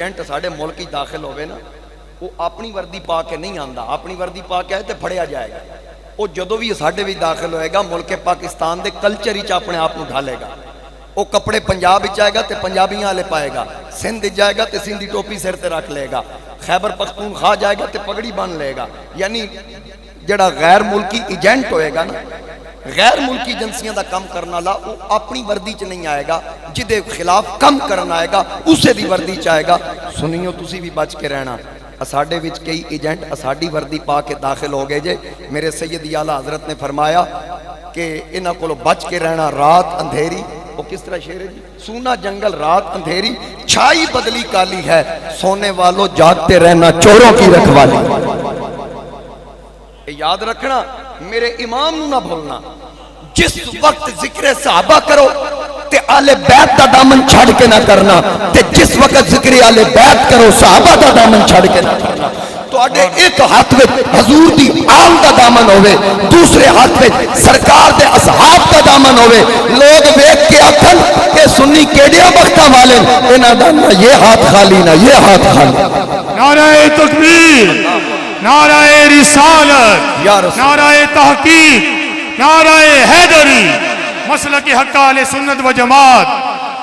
Agent ساڈے ملک ہی داخل ہوئے نا وہ اپنی وردی پا کے نہیں آندا، اپنی وردی پا کے آئے تو پھڑیا جائے گا۔ وہ جدو بھی ساڈے بھی داخل ہوئے گا ملک پاکستان دے کلچر ہی اپنے آپ کو ڈھالے گا۔ وہ کپڑے پنجاب ہی آئے گا تو پنجابیاں والے پائے گا، سندھ جائے گا تو سندھی ٹوپی سر تے رکھ لے گا، خیبر پختونخوا جائے گا تو پگڑی بن لے گا۔ یعنی جڑا غیر ملکی ایجنٹ ہوئے گا نا، غیر ملکی ایجنسیاں دا کم کرنا لا وہ اپنی وردی چ نہیں آئے گا، جدے خلاف کم کرنا آئے گا اسے دی وردی چ آئے گا۔ سنیو تسی بھی بچ کے رہنا، اساڈے وچ کئی ایجنٹ اساڈی وردی پا کے داخل ہو گئے جے۔ میرے سید اعلیٰ حضرت نے فرمایا کہ انہاں کولو بچ کے رہنا، رات اندھیری، وہ کس طرح شعر ہے جی؟ سونا جنگل رات اندھیری، چھائی بدلی کالی ہے، سونے والوں جاگتے رہنا چوروں کی رکھوالی۔ یاد رکھنا، میرے امام نو نہ بھولنا، جس وقت ذکر صحابہ کرو تے آل بیت دا دامن چھڑ کے نہ کرنا، تے جس وقت ذکر آل بیت کرو صحابہ دا دامن چھڑ کے نہ کرنا۔ تو آڈے ایک ہاتھ میں حضور دی آل دا دامن ہوئے، دوسرے ہاتھ میں سرکار دے اصحاب دا دامن ہوئے۔ لوگ بیت کے اکھن کہ سنی کیڑیا بختہ والے انہاں دا نہ یہ ہاتھ خالی نہ یہ ہاتھ خالی۔ نعرہ تکبیر، نعرہ رسالت، نعرہ تحقیق، نعرہ حیدری، مسلک حق اہل سنت و جماعت،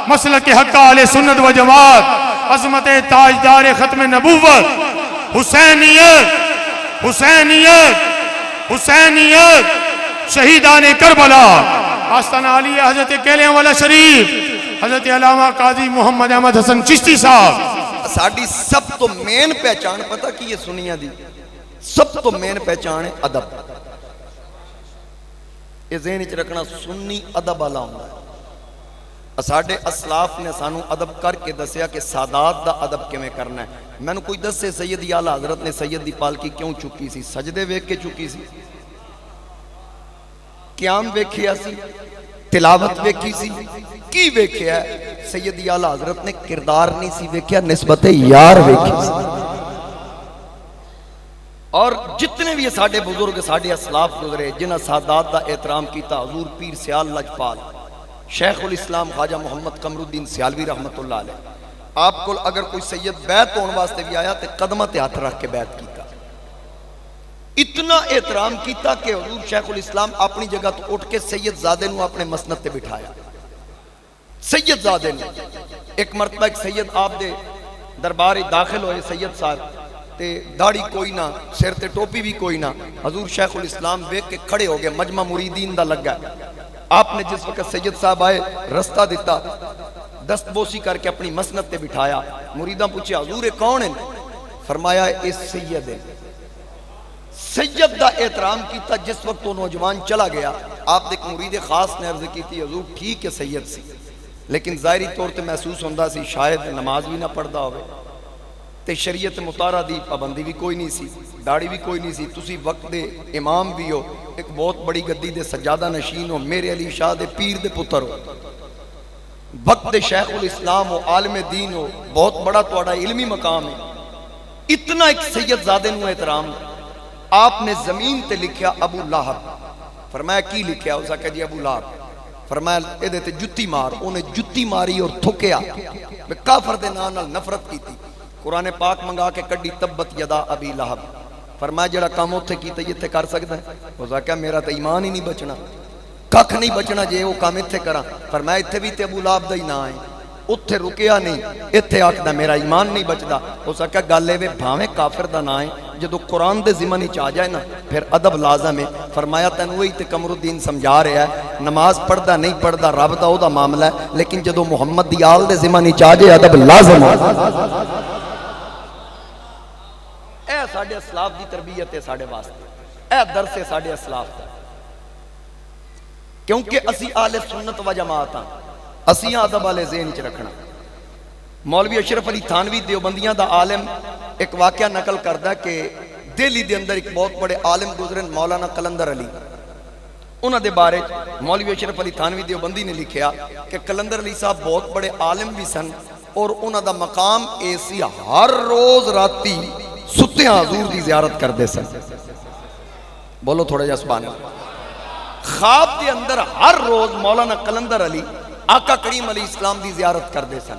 مسلک حق اہل سنت و جماعت، عظمت تاجدار ختم نبوت، حسینیت، حسینیت، حسینیت، شہیدان کربلا، آستانہ علی حضرت کیلیاں والا شریف، حضرت علامہ قاضی محمد احمد حسن چشتی صاحب۔ ساڑی سب تو مین پہچان پتہ کی یہ سنیاں دی، سب تو مین پہچان ہے ادب۔ یہ ذہن وچ رکھنا، سنی ادب والا ہوندا ہے۔ اساڈے اسلاف نے سانو ادب کر کے دسیا کہ سادات دا ادب کیویں کرنا ہے۔ میں نے کوئی دسے سید اعلیٰ حضرت نے سید دی پالکی کیوں چکی سی؟ سجدے ویکھ کے چکی سی، قیام ویکھیا سی، تلاوت ویکھی سی، کی ویکھیا ہے؟ سید اعلیٰ حضرت نے کردار نہیں سی ویکھیا، نسبت یار ویکھی سی۔ اور جتنے بھی ساڈے بزرگ ساڈے اسلاف گزرے جنہاں سادات دا احترام کیتا، حضور پیر سیال لجپال، شیخ الاسلام خواجہ محمد قمر الدین سیالوی رحمت اللہ علیہ، آپ کو اگر کوئی سید بیعت ہون واسطے بھی آیا تو قدمہ تے ہاتھ رکھ کے بیعت کیتا، اتنا احترام کیتا کہ حضور شیخ الاسلام اپنی جگہ تو اٹھ کے سید زادے نو اپنے مسند تے بٹھایا۔ سید زادے نے ایک مرتبہ ایک سید آپ دے درباری داخل ہوئے، سید صاحب تے داڑھی کوئی نہ، سر تے ٹوپی بھی کوئی نہ، حضور شیخ الاسلام بیک کے کھڑے ہو گئے، مجمع مریدین دا لگا ہے۔ آپ نے جس وقت سید صاحب آئے رستہ دیتا، دست بوسی کر کے اپنی مسند تے بٹھایا۔ مریداں پوچھے حضور کون ہیں؟ فرمایا اس سید ہے۔ سید دا احترام کیتا۔ جس وقت وہ نوجوان چلا گیا، آپ ایک مرید خاص نے عرض کی تھی حضور ٹھیک ہے سید سی، لیکن ظاہری طور تے محسوس ہوندہ سی شاید نماز بھی نہ پڑھدا ہوئے تے شریعت مطالعہ دی پابندی بھی کوئی نہیں سی، داڑھی بھی کوئی نہیں سی، تسی وقت دے امام بھی ہو، ایک بہت بڑی گدی دے سجادہ نشین ہو، میرے علی شاہ دے پیر دے پتر ہو، وقت دے شیخ الاسلام ہو، عالم دین ہو، بہت بڑا توڑا علمی مقام ہے۔ اتنا ایک سید زادے نو احترام، آپ نے زمین تے لکھیا ابو لہب۔ فرمایا کی لکھیا؟ اسا کہ جی ابو لہب۔ فرمایا اے دیتے جتی مار، انہیں جتی ماری اور تھکیا، میں کافر دے نال نفرت کی تھی۔ قرآن پاک منگا کے کڈی تبت یدا ابی لہب۔ فرمایا جڑا کام اتھے کیتا یہ اتھے کر سکتا ہے؟ وہ کہا میرا تو ایمان ہی نہیں بچنا، ککھ نہیں بچنا جے وہ کام اتھے کرا۔ فرمایا اتھے بھی تے ابو لہب دا ہی نہ آئے، اتھے رکیا نہیں، اتھے آکھدا میرا ایمان نہیں بچدا۔ اس کہا گالے وے بھاویں کافر دا نہ آئے، جدو قرآن دے ذمہ نہیں چاہ جائے نا پھر ادب لازم ہے۔ فرمایا تین وہی تے قمر الدین سمجھا رہا ہے، نماز پڑھدا نہیں پڑھدا رب دا او دا معاملہ ہے، لیکن جدو محمد دی آل دے ذمہ نہیں چاہ جائے ادب لازم ہے۔ اے ساڑھے اسلاف دی تربیت ہے ساڑھے واسطے، اے درس ہے ساڑھے اسلاف دا، کیونکہ اسی آل سنت و جماعت ہاں، اسی ادب والے ذہن چ رکھنا۔ مولوی اشرف علی تھانوی دیوبندیاں دا عالم ایک واقعہ نقل کردا کہ دہلی دے اندر ایک بہت بڑے عالم گزرن مولانا قلندر علی، انہاں دے بارے مولوی اشرف علی تھانوی دیوبندی نے لکھیا کہ قلندر علی صاحب بہت بڑے عالم بھی سن اور انہاں دا مقام ایسی ہر روز راتی ستیاں حضور دی زیارت کر دے سن۔ بولو تھوڑا جا سبحان اللہ۔ خواب دے اندر ہر روز مولانا قلندر علی آقا کریم علیہ السلام دی زیارت کر دے سن۔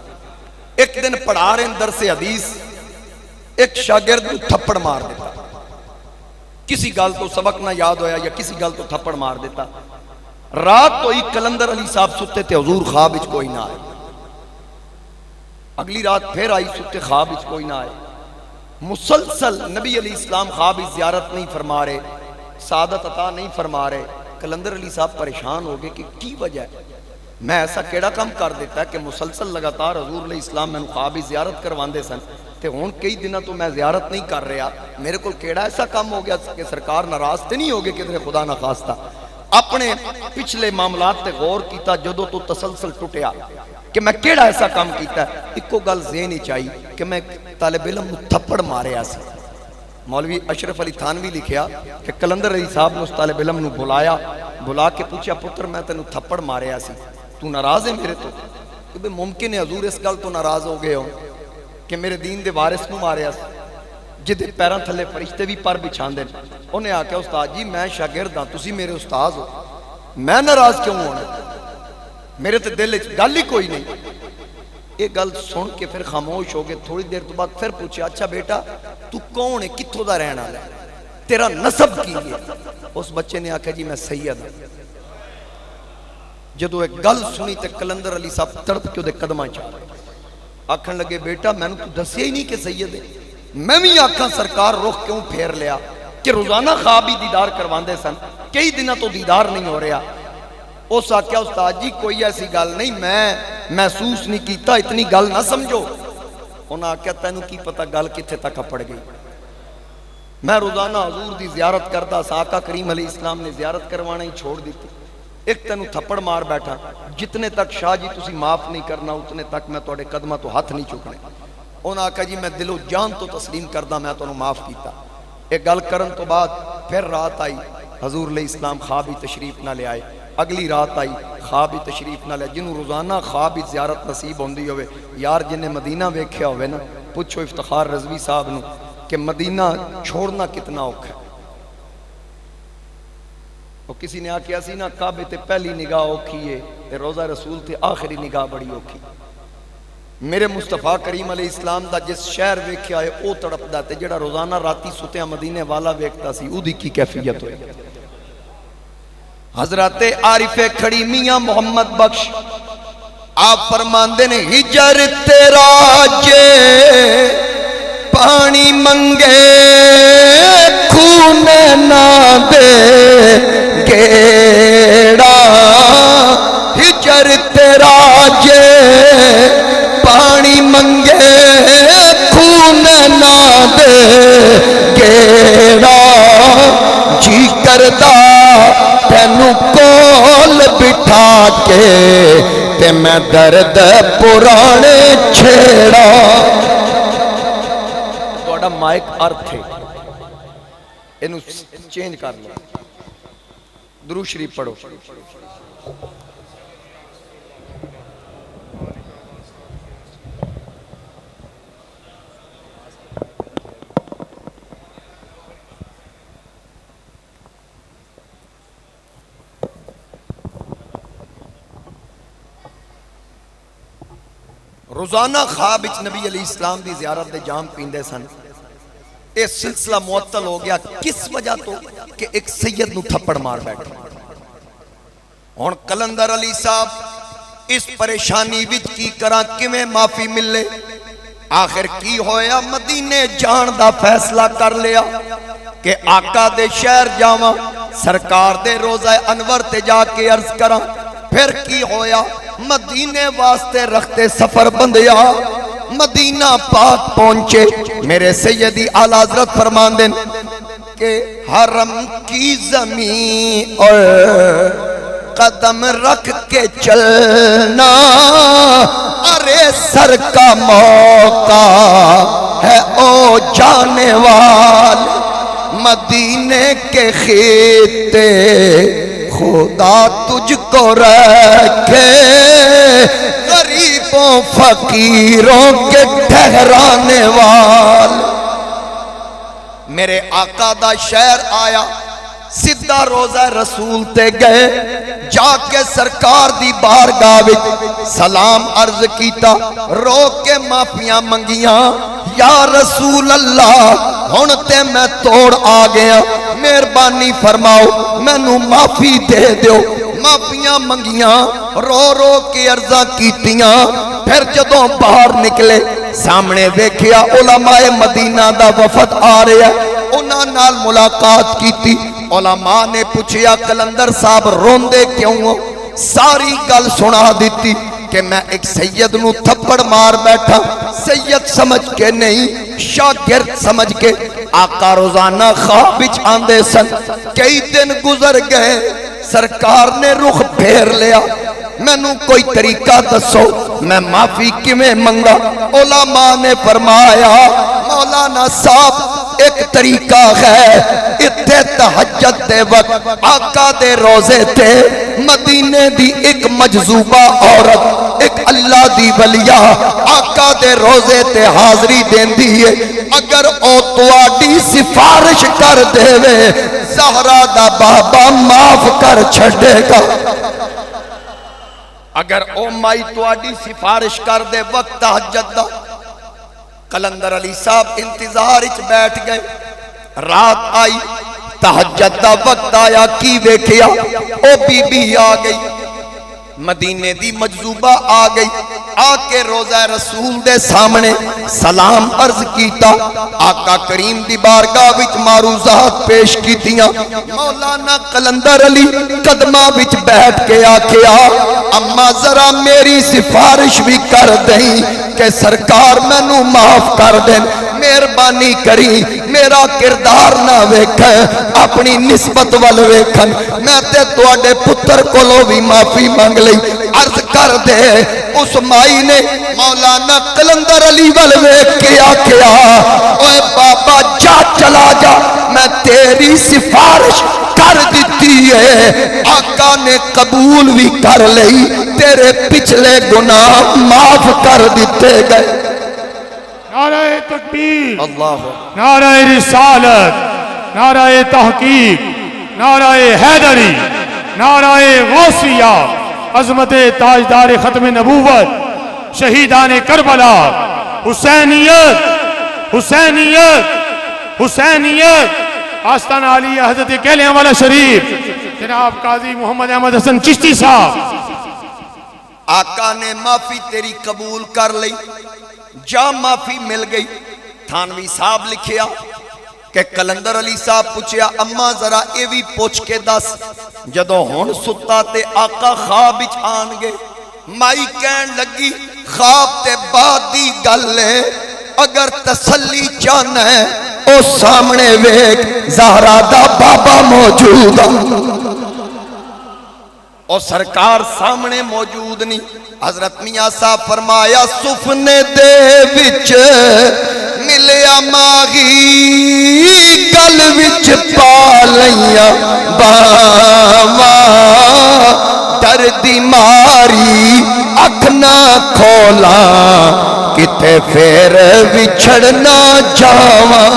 ایک دن پڑھا رہے ہیں درس حدیث، ایک شاگرد کو تھپڑ مار دیتا، کسی گل تو سبق نہ یاد ہویا یا کسی گل تو تھپڑ مار دیتا۔ رات تو ہی کلندر علی صاحب ستے تھے، حضور خواب وچ کوئی نہ آئے۔ اگلی رات پھر آئی، ستے خواب وچ کوئی نہ آئے۔ مسلسل نبی علیہ السلام خواب وچ زیارت نہیں فرما رہے، سعادت عطا نہیں فرما رہے۔ کلندر علی صاحب پریشان ہو گئے کہ کی وجہ ہے، میں ایسا کیڑا کام کر دیتا ہے کہ مسلسل لگاتار حضور علیہ السلام میں خواب وچ زیارت کرواندے سن تے ہن کئی دنوں تو میں زیارت نہیں کر رہا، میرے کو کیڑا ایسا کام ہو گیا کہ سرکار ناراض تے نہیں ہو گئے کدھر خدا نہ خواستہ۔ اپنے پچھلے معاملات تے غور کیتا، جدوں تو تسلسل ٹوٹیا کہ میں کیڑا ایسا کام کیتا ہے، ایکو گل ذہن ہی چاہیے کہ میں طالب علم نو تھپڑ ماریا سی۔ مولوی اشرف علی تھانوی لکھیا کہ کلندر علی صاحب نے اس طالب علم نو بلا کے پوچھا، پتر میں تینوں تھپڑ ماریا سی، تو ناراض ہے میرے تو؟ کہ بھئی ممکن ہے حضور اس گل تو ناراض ہو گئے ہو کہ میرے دین دے وارث نو ماریا سی، جدے پیراں تھلے فرشتے بھی پر بچھاندے۔ انہیں آکھیا استاد جی میں شاگرد ہاں، تسی میرے استاد ہو، میں ناراض کیوں ہونا، میرے تے دل وچ گل ہی کوئی نہیں۔ یہ گل سن کے پھر خاموش ہو گئے۔ تھوڑی دیر تو بعد پھر پوچھا، اچھا بیٹا تو کون ہے، کتھوں دا رہن والا ہے، تیرا نسب کی ہے؟ اس بچے نے آکھا جی میں سید ہوں۔ جدو ایک گل سنی تے کلندر علی صاحب تڑپ کے دے قدماں چاہ آکھن لگے، بیٹا میں نے تو دسیا ہی نہیں کہ سید ہے۔ میں بھی آکھاں سرکار رخ کیوں پھیر لیا کہ روزانہ خواب ہی دیدار کرواندے سن، کئی دنوں تو دیدار نہیں ہو رہا۔ اس آکھیا استاد جی کوئی ایسی گل نہیں، میں محسوس نہیں کیتا، اتنی گل نہ سمجھو۔ انہاں آکھیا تینوں کی پتہ گل کتھے تک پڑ گئی، میں روزانہ حضور دی زیارت کرتا سا، آقا کریم علیہ السلام نے زیارت کروانا ہی چھوڑ دیتی، ایک تینوں تھپڑ مار بیٹھا، جتنے تک شاہ جی تسی معاف نہیں کرنا اتنے تک میں توڑے قدمہ تو ہاتھ نہیں چکنے۔ انہاں آکھا جی میں دل و جان تو تسلیم کردہ، میں تو معاف کیتا۔ ایک گل کرن تو بعد پھر رات آئی، حضور علیہ السلام خواب ہی تشریف نہ لے آئے۔ اگلی رات آئی، خواب ہی تشریف نہ لے، جنہوں روزانہ خواب ہی زیارت نصیب ہوندی ہوئے، یار جنہیں مدینہ ویکھیا ہوئے نا، پوچھو افتخار رضوی صاحب نو کہ مدینہ چھوڑنا کتنا اوکھا ہے۔ وہ کسی نے آکھیا سی نا کعبے تے پہلی نگاہ اوکھی ہے تے روزہ رسول تے آخری نگاہ بڑی اوکھی۔ میرے مصطفیٰ کریم علیہ السلام دا جس شہر ویکھیا ہے او تڑپ دا تے جڑا روزانہ راتی ستیاں مدینے والا ویکھتا سی او دی کی کیفیت ہوئی۔ حضرت عارف کھڑی میاں محمد بخش آپ فرماندے نے، ہجر تیرا جے پانی منگے خون نہ دے گیڑا، ہجر تیرا جے پانی منگے خون نہ دے گیڑا، جی کردہ تینوں کول بٹھا کے تے میں درد پرانے چھیڑا۔ توڑا مائک ارتھ ہے، انہوں چینج کر لو، درود شریف پڑھو۔ روزانہ خواب وچ نبی علیہ السلام دی زیارت دے جام پیندے سن۔ یہ سلسلہ معطل ہو گیا کس وجہ تو کہ ایک سید نو تھپڑ مار بیٹھے۔ ہن کلندر علی صاحب اس پریشانی وچ کی کراں، کیویں معافی ملے؟ آخر کی ہویا، مدینے جان دا فیصلہ کر لیا کہ آقا دے شہر جاواں، سرکار دے روزہ انور تے جا کے عرض کراں۔ پھر کی ہویا، مدینے واسطے رکھتے سفر بندیا، مدینہ پاک پہنچے۔ میرے سیدی اعلیٰ حضرت فرمان دیں کہ حرم کی زمین اور قدم رکھ کے چلنا، ارے سر کا موقع ہے او جانے وال، مدینے کے خطے خدا تجھ کو رکھے، غریبوں فقیروں کے ٹھہرانے وال۔ میرے آقا دا شہر آیا، سیدھا روزہ رسول تے گئے، جا کے سرکار دی بارگاہ وچ سلام عرض کیتا، رو کے معافیاں منگیاں، یا رسول اللہ ہن تے میں توڑ آ گیا، مہربانی فرماؤ مینوں معافی دے دیو۔ معافیاں منگیاں، رو رو کے عرضاں کیتیاں، پھر جدوں باہر نکلے سامنے ویکھیا علماء مدینہ دا وفد آ رہا، انہاں نال ملاقات کیتی۔ علماء نے پوچھیا کلندر صاحب روندے کیوں ہو؟ ساری گل سنا دیتی کہ میں ایک سید نو تھپڑ مار بیٹھا، سید سمجھ کے نہیں شاگرد سمجھ کے۔ آقا روزانہ خواب وچ آندے سن، کئی دن گزر گئے، سرکار نے رخ پھیر لیا، مینوں کوئی طریقہ دسو میں معافی کیویں منگا؟ علماء نے فرمایا مولانا صاحب ایک طریقہ ہے، اتھے تہجد دے وقت آقا دے روزے تے مدینے دی ایک مجذوبہ عورت، ایک اللہ دی ولیہ آقا دے روزے تے حاضری دیندی ہے، اگر او تواڈی سفارش کر دے وے زہرا دا بابا معاف کر چھڑے گا۔ اگر او مائی تواڈی سفارش کر دے وقت تہجد دا۔ کلندر علی صاحب انتظار اچ بیٹھ گئے، رات آئی، تہجد دا وقت آیا، کی ویکھیا او بی بی آ گئی، مدینے دی مجذوبہ آ گئی، آ کے روزہ رسول دے سامنے سلام عرض کیتا، آقا کریم دی بارگاہ وچ معروضات پیش کیتیاں۔ مولانا کلندر علی قدمہ وچ بیٹھ کے آکھیا اما ذرا میری سفارش بھی کر دیں کہ سرکار مینوں معاف کر دیں، مہربانی کری میرا کردار نہ ویکھیں، اپنی نسبت ول ویکھن، میں تے تواڈے پتر کولوں بھی معافی مانگ لئی۔ عرض کر دے اس مائی نے مولانا کلندر علی ول ویکھ کے آکھیا اوے بابا جا چلا جا، میں تیری سفارش کر دیتی ہے، آقا نے قبول بھی کر لئی، تیرے پچھلے گناہ معاف کر دیتے گئے۔ نعرہ تکبیر، اللہ نعرہ رسالت، نعرہ تحقیق، نعرہ حیدری، نعرہ غوثیہ، عظمت تاجدار ختم نبوت، شہیدان کربلا، حسینیت، حسینیت، حسینیت، آستانہ علی حضرت کیلیاں والا شریف جناب قاضی محمد احمد حسن چشتی صاحب۔ آقا نے معافی تیری قبول کر لئی، جا معافی مل گئی۔ تھانوی صاحب لکھیا کہ کلندر علی صاحب پوچھیا اما ذرا اے بھی پوچھ کے دس جدوں ہن ستا تے آقا خواب وچ آن گے؟ مائی کہن لگی خواب تے بعد دی گل ہے، اگر تسلی چاہنا ہے او سامنے ویکھ زہرا دا بابا موجود اور سرکار سامنے موجود نہیں۔ حضرت میاں صاحب فرمایا سفنے دے وچ ملیا ماغی گل وچ پا لیاں باواں، دردی ماری اکھ نہ کھولاں کتے پھر وچھڑنا جاواں۔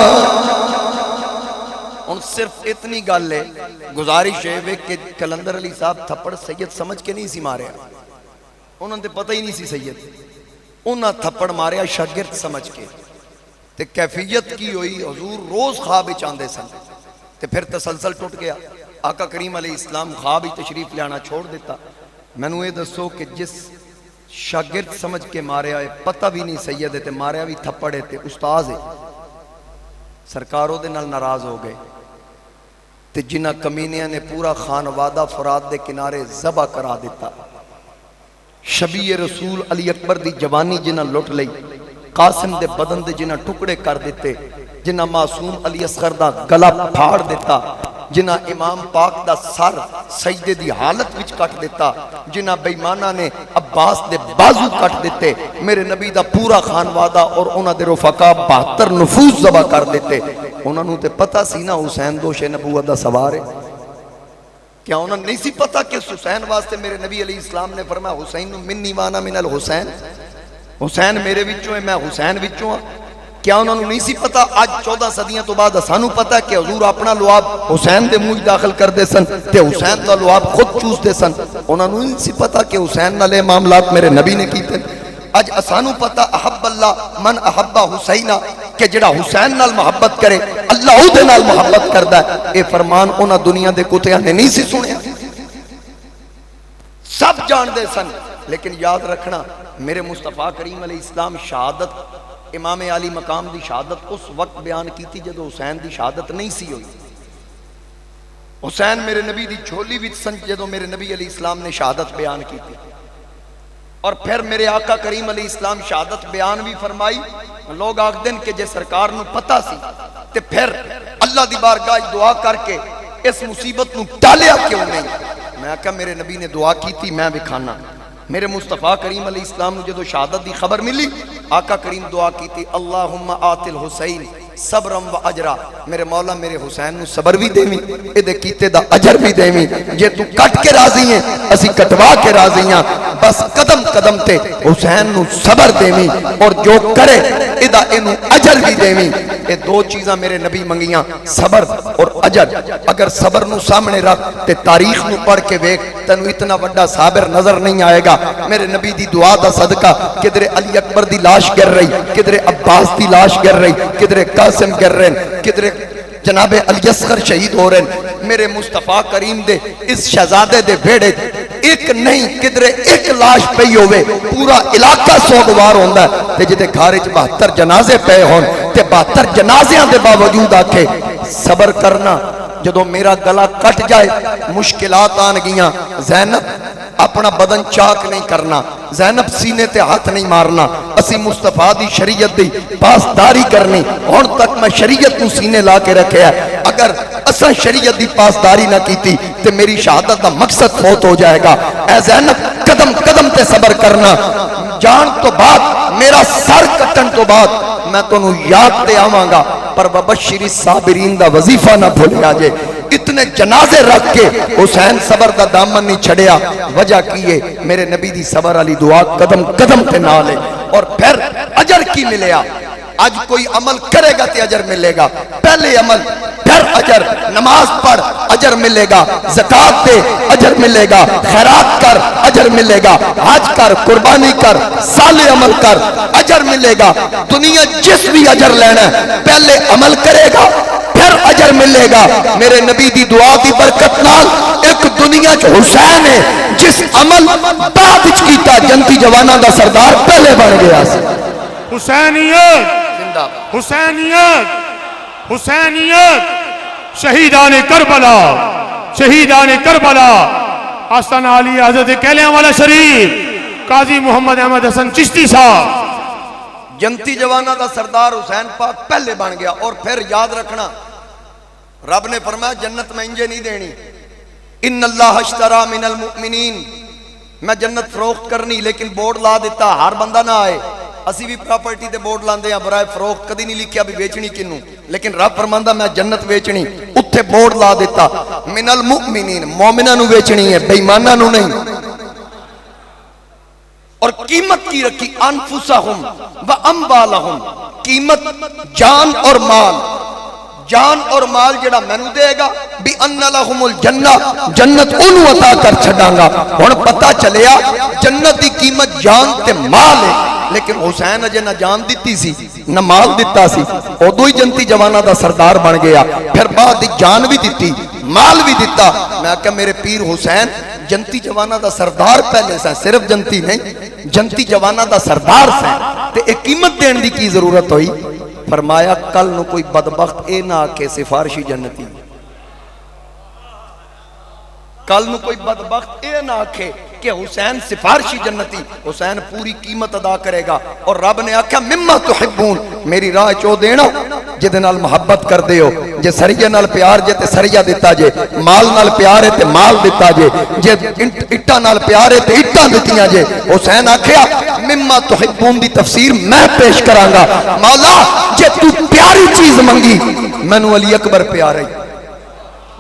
ان صرف اتنی گل ہے، گزارش ہے کہ کلندر علی صاحب تھپڑ سید سمجھ کے نہیں سی ماریا، انہوں نے پتہ ہی نہیں سی سید، انہاں تھپڑ ماریا شاگرد سمجھ کے۔ تے کیفیت کی ہوئی حضور روز خواب چاندے سن، تے پھر تسلسل ٹوٹ گیا، آقا کریم علیہ السلام خواب تشریف لانا چھوڑ دیتا۔ میں نے یہ دسو کہ جس شاگرد سمجھ کے ماریا ہے، پتہ بھی نہیں سید ہے تے ماریا بھی تھپڑ ہے تے استاذ ہے، سرکاروں دے نال ناراض ہو گئے تے جنہ کمینیاں نے پورا خانوادہ فرات دے کنارے ذبح کرا دیتا۔ شبیہ رسول علی اکبر دی جوانی جنہ لٹ لئی، قاسم دے بدن دے جنہ ٹکڑے کر دیتے، جنہ معصوم علی اصغر دا گلا پھاڑ دیتا، جنہ امام پاک دا سر سجدے دی حالت وچ کٹ دیتا، جنہ بیمانہ نے عباس دے بازو کٹ دیتے، میرے نبی دا پورا خانوادہ اور انہ دے رفقا 72 نفوس ذبح کر دیتے۔ انہوں نے تے پتہ سی نا حسین دوش نبوت دا سوار ہے؟ کیا انہوں نے نہیں سی پتہ کہ حسین واسطے میرے نبی علیہ السلام نے فرمایا حسین منی وانا من الحسین، حسین میرے وچوں ہے میں حسین وچوں ہاں۔ کیا انہوں نے نہیں سی پتا آج 14 صدیاں تو بعد سانو پتا ہے کہ حضور اپنا لعاب حسین دے منہ داخل کر دے سن تے حسین دا لعاب خود چوس دے سن. انہوں نے نہیں سی پتا کہ حسین نالے معاملات میرے نبی نے کیتے. اج اسانو پتا احب اللہ من احب حسینہ کہ جڑا حسین نال محبت کرے اللہ او دے نال محبت کردا ہے. اے فرمان انہاں دنیا دے کتیاں نے نہیں سی سنیا. سب جان دے سن لیکن یاد رکھنا میرے مصطفیٰ کریم علیہ السلام شہادت امام علی مقام دی شہادت اس وقت بیان کی تھی جدو حسین دی شہادت نہیں سی ہوئی. حسین میرے نبی دی جھولی وچ سن جدو میرے نبی علیہ السلام نے شہادت بیان کی تھی. اور پھر میرے آقا کریم علیہ السلام شہادت بیان بھی فرمائی. لوگ آکھ دن کہ جے سرکار نو پتہ سی تے پھر اللہ دی بارگاہ دعا کر کے اس مصیبت نو ٹالیا کیوں نہیں. میں کہا میرے نبی نے دعا کی تھی میں بکھانا. میرے مصطفیٰ کریم علیہ السلام نے جدو شہادت دی خبر ملی آقا کریم دعا کی تھی اللہم آت الحسین صبرم و اجرا. میرے مولا میرے حسین نو صبر بھی دیویں اے کیتے دا اجر بھی دیویں. جے تو کٹ کے راضی ہیں اسی کٹوا کے راضی ہیں بس قدم قدم تے حسین نو صبر دیویں اور جو کرے ادا اینو اجر بھی دیویں. اے دو چیزاں میرے نبی منگیاں صبر اور اجر. اگر صبر نو سامنے رکھ تے تاریخ نو پڑھ کے ویکھ تینو اتنا بڑا صابر نظر نہیں آئے گا. میرے نبی دی دعا دا صدقہ کدھر علی اکبر دی لاش گر رہی کدھر عباس دی لاش گر رہی کدھر قاسم گر رہے ہیں کدھر جناب علی اصغر شہید ہو رہے ہیں. میرے مصطفیٰ کریم دے اس شہزادے دے بیڑے ایک نہیں کدھر ایک لاش پئی ہوئے پورا علاقہ سوگوار ہوندہ ہے. تے جدے گھارج 72 جنازے پے ہون تے 72 جنازیاں دے باوجود آکھے صبر کرنا جدو میرا گلا کٹ جائے مشکلات آن گیاں. زینب اپنا بدن چاک نہیں کرنا زینب سینے تے ہاتھ نہیں مارنا اسی مصطفیٰ دی شریعت دی پاسداری کرنی. ہون تک میں شریعت کو سینے لا کے رکھے ہے. اگر اساں شریعت دی پاسداری نہ کیتی تے میری شہادت دا مقصد فوت ہو جائے گا. اے زینب قدم قدم تے صبر کرنا. جان تو بعد میرا سر کٹن تو بعد میں تو انہوں یاد تے آواں گا پر وبشری صابرین دا وظیفہ نہ بھولے آجے. اتنے جنازے رکھ کے حسین صبر دا دامن نہیں چھڑیا. وجہ کیے میرے نبی دی صبر علی دعا قدم قدم تے نہ لے. اور پھر اجر کی ملیا. آج کوئی عمل کرے گا تے اجر ملے گا. پہلے عمل پھر اجر. نماز پڑھ اجر ملے گا. زکاة دے اجر ملے گا. خیرات کر اجر ملے گا. حج کر قربانی کر صالح عمل کر اجر ملے گا. دنیا جس بھی اجر لینا ہے پہلے عمل کرے گا پھر اجر ملے گا. میرے نبی دی دعا دی برکت نال ایک دنیا چ حسین ہے جس عمل بعد وچ کیتا جنتی جواناں دا سردار پہلے بن گیا سی. حسینیت حسینیت حسینیت شہیدان کربلا شہیدان کربلا آستانہ علی حضرت کیلیاں والا شریف قاضی محمد احمد حسن چشتی صاحب جنتی جوانہ دا سردار حسین پاک پہلے بن گیا. اور پھر یاد رکھنا رب نے فرمایا جنت میں انجے نہیں دینی. ان اللہ اشترا من المؤمنین میں جنت فروخت کرنی لیکن بورڈ لا دیتا ہر بندہ نہ آئے. اسی بھی پراپرٹی دے بورڈ لاندے ہیں برائے فروخت کدی نہیں لکھیا بھی بیچنی کنوں لیکن رب فرماندا میں جنت بیچنی اتھے بورڈ لا دیتا من المؤمنین مومناں نو بیچنی ہے بے ایماناں نو نہیں. اور قیمت کی رکھی انفسہم و اموالہم قیمت جان اور مال. جان اور مال جڑا مینو دے گا بھی ان لہم الجنہ جنت انہوں عطا کر چھڑاں گا. ہن پتہ چلیا جنت دی قیمت جان تے مال ہے لیکن حسین اجے نہ جان دیتی سی نہ مال دیتا سی. ادو ہی جنتی جوانہ دا سردار بن گیا. پھر بعد جان بھی دیتی مال بھی دیتا. میں کہا میرے پیر حسین جنتی جوانہ دا سردار پہلے سے صرف جنتی نہیں جنتی جوانہ دا سردار سے تے ایک قیمت دین دی کی ضرورت ہوئی. فرمایا کل نو کوئی بدبخت اے نہ کہ سفارشی جنتی. کل نو کوئی بدبخت اے نہ کہ حسین سفارشی جنتی. حسین پوری قیمت ادا کرے گا. اور رب نے آکھا مما تحبون میری راہ چو دینا جدے نال محبت کر دیو. جے سریہ نال پیار جے تے سریہ دیتا جے مال نال پیار ہے تے مال دیتا جے جے اٹھا نال پیار ہے تے اٹھا دیتیاں جے. حسین آکھیا مما تحبون دی تفسیر میں پیش کرانگا. مولا جے تو پیاری چیز منگی مینو علی اکبر پیار ہے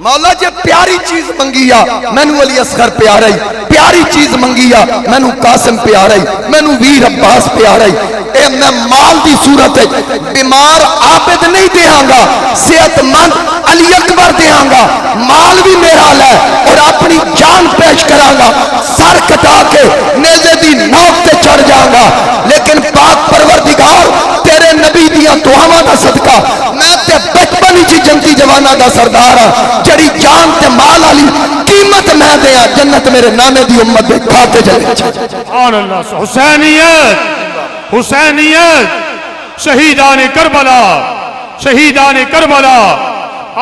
مولا جے پیاری چیز منگی آ مینو علی اصغر پیارا ہی، پیاری چیز منگی آ مینو قاسم پیارا ہی، مینو ویر عباس پیارا ہی، اے میں مال دی صورت ہے بیمار عابد نہیں دیاں گا، صحت مند علی اکبر دیاں گا، مال بھی میرا لے اور اپنی جان پیش کراں گا، سر کٹا کے نیزے دی نوک تے چڑھ جاؤں گا، لیکن پاک پروردگار تیرے نبی دیاں دعاواں دا صدقہ میں تے بچپن ہی جنتی جوانا دا سردار ہاں، جڑی جان تے مال والی قیمت میں دیاں جنت میرے نانے دی امت دے کھاتے چلے۔ سبحان اللہ۔ حسینیت، حسینیت، شہیدان کربلا، شہیدان کربلا،